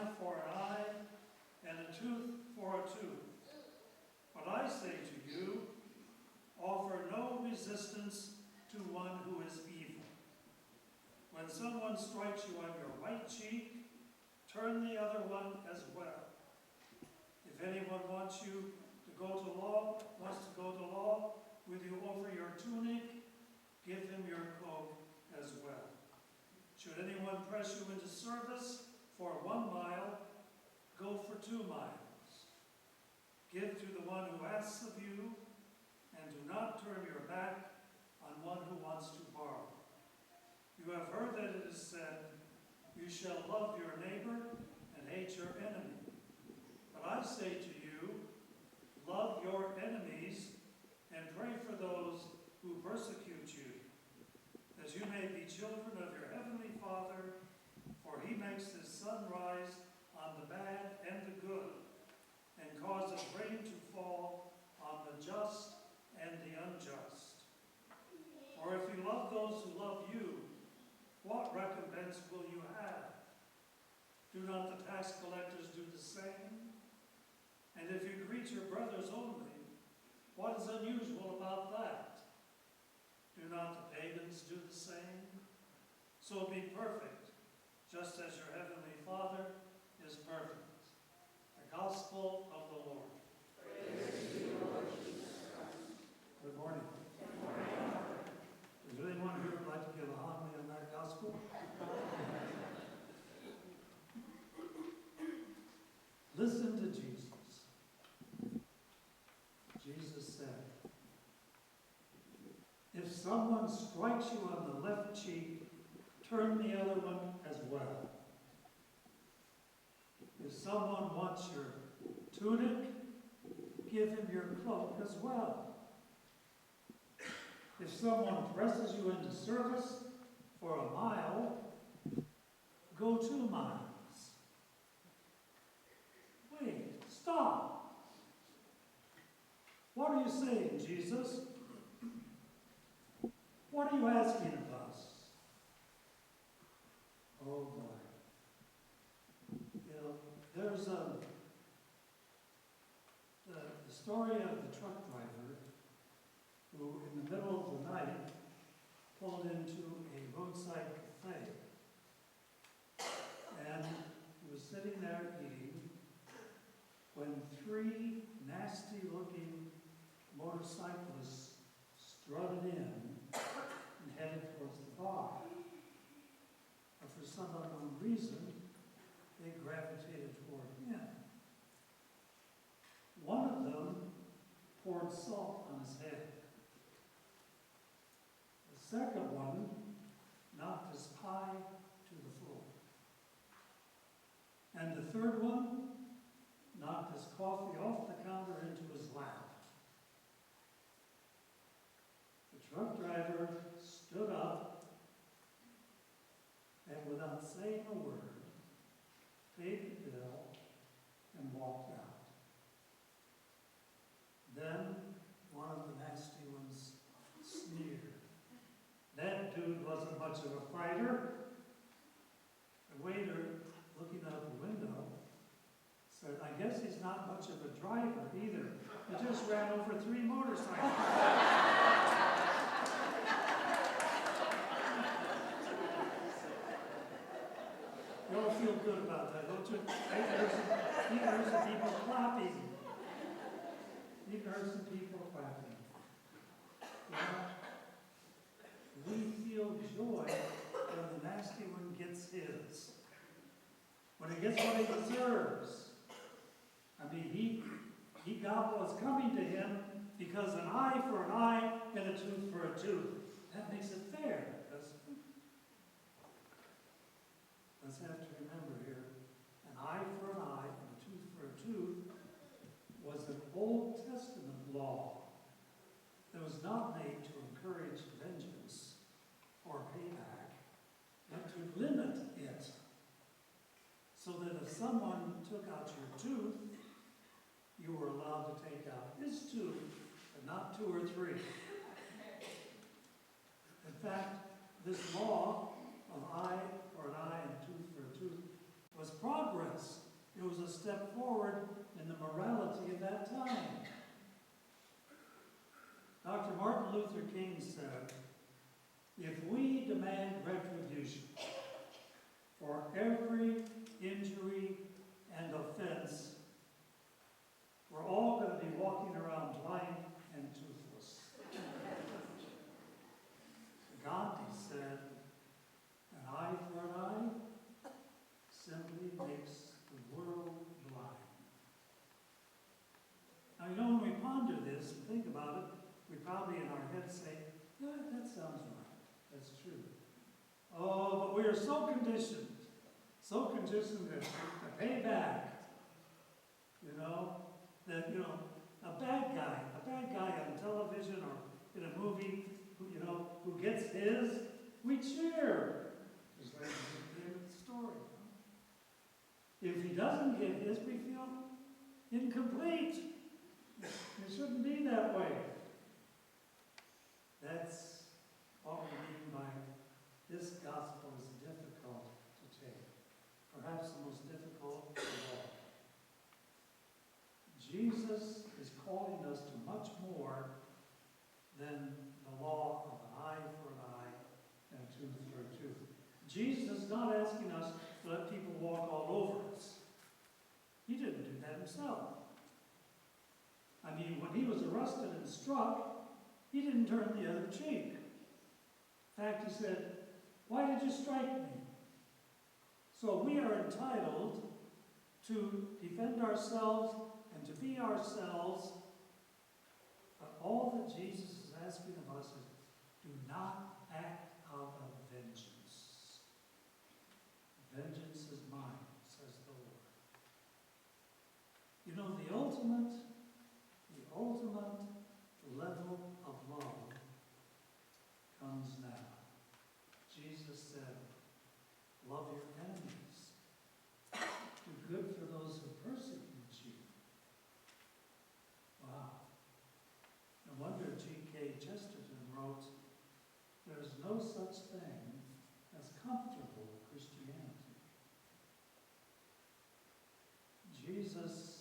eye for an eye, and a tooth for a tooth. But I say to you, offer no resistance to one who is evil. When someone strikes you on your right cheek, turn the other one as well. If anyone wants to go to law with you over your tunic, give him your cloak as well. Should anyone press you into service for 1 mile, go for 2 miles. Give to the one who asks of you, and do not turn your back on one who wants to borrow. You have heard that it is said, you shall love your neighbor and hate your enemy. But I say to you, love your enemies and pray for those who persecute you, that you may be children of your heavenly Father, for he makes his sun rise on the bad and the good, and causes rain to fall on the just and the unjust. For if you love those who love you, what recompense will you have? Do not the tax collectors do the same? And if you greet your brothers only, what is unusual about that? Do not the pagans do the same? So be perfect, just as your heavenly Father is perfect. The Gospel of the Lord. Praise to you, Lord Jesus Christ. Good morning. Good morning. Is there anyone here who would like to give a homily on that Gospel? Listen to Jesus. Jesus said, if someone strikes you on the left cheek, turn the other one as well. If someone wants your tunic, give him your cloak as well. If someone presses you into service for 1 mile, go 2 miles. Wait, stop. What are you saying, Jesus? What are you asking of us? Oh boy. You know, there's the story of the truck driver who, in the middle of the night, pulled into a roadside cafe. And he was sitting there eating when 3 nasty-looking motorcyclists strutted in and headed towards the bar. But for some unknown reason, they gravitated toward him. One of them poured salt on his head. The second one knocked his pie to the floor. And the third one knocked his coffee off the counter into his lap. The truck driver stood up and, without saying a word, paid the bill and walked out. Then one of the nasty ones sneered. That dude wasn't much of a fighter. The waiter, looking out the window, said, I guess he's not much of a driver either. He just ran over 3 motorcycles. You all feel good about that, don't you? You heard some people clapping. You heard some people clapping. You know, we feel joy when the nasty one gets his. When he gets what he deserves. I mean, he got what was coming to him because an eye for an eye and a tooth for a tooth. That makes it fair, doesn't it? Let's have to remember here, an eye for an eye and a tooth for a tooth was an Old Testament law that was not made to encourage vengeance or payback, but to limit it. So that if someone took out your tooth, you were allowed to take out his tooth, but not 2 or 3. In fact, this law of eye for an eye and tooth for a tooth was progress step forward in the morality of that time. Dr. Martin Luther King said, if we demand retribution for every injury and offense, we're all going to be walking around blind and toothless. Gandhi said, an eye for an eye simply makes the world blind. Now, you know, when we ponder this and think about it, we probably in our heads say, yeah, that sounds right. That's true. Oh, but we are so conditioned to pay back. You know, that, you know, a bad guy on television or in a movie, who gets his, we cheer. Just like the story. If he doesn't get his, we feel incomplete. It shouldn't be that way. That's what we mean by this gospel is difficult to take. Perhaps the most difficult of all. Jesus is calling us to much more than the law of an eye for an eye and a tooth for a tooth. Jesus is not asking us to let people walk all over us. He didn't do that himself. I mean, when he was arrested and struck, he didn't turn the other cheek. In fact, he said, why did you strike me? So we are entitled to defend ourselves and to be ourselves, but all that Jesus is asking of us is, do not act out of vengeance. Vengeance is mine, says the Lord. You know, the ultimate level of love comes now. Jesus said, love your enemies. Do good for those who persecute you. Wow. No wonder G.K. Chesterton wrote, there's no such thing as comfortable Christianity. Jesus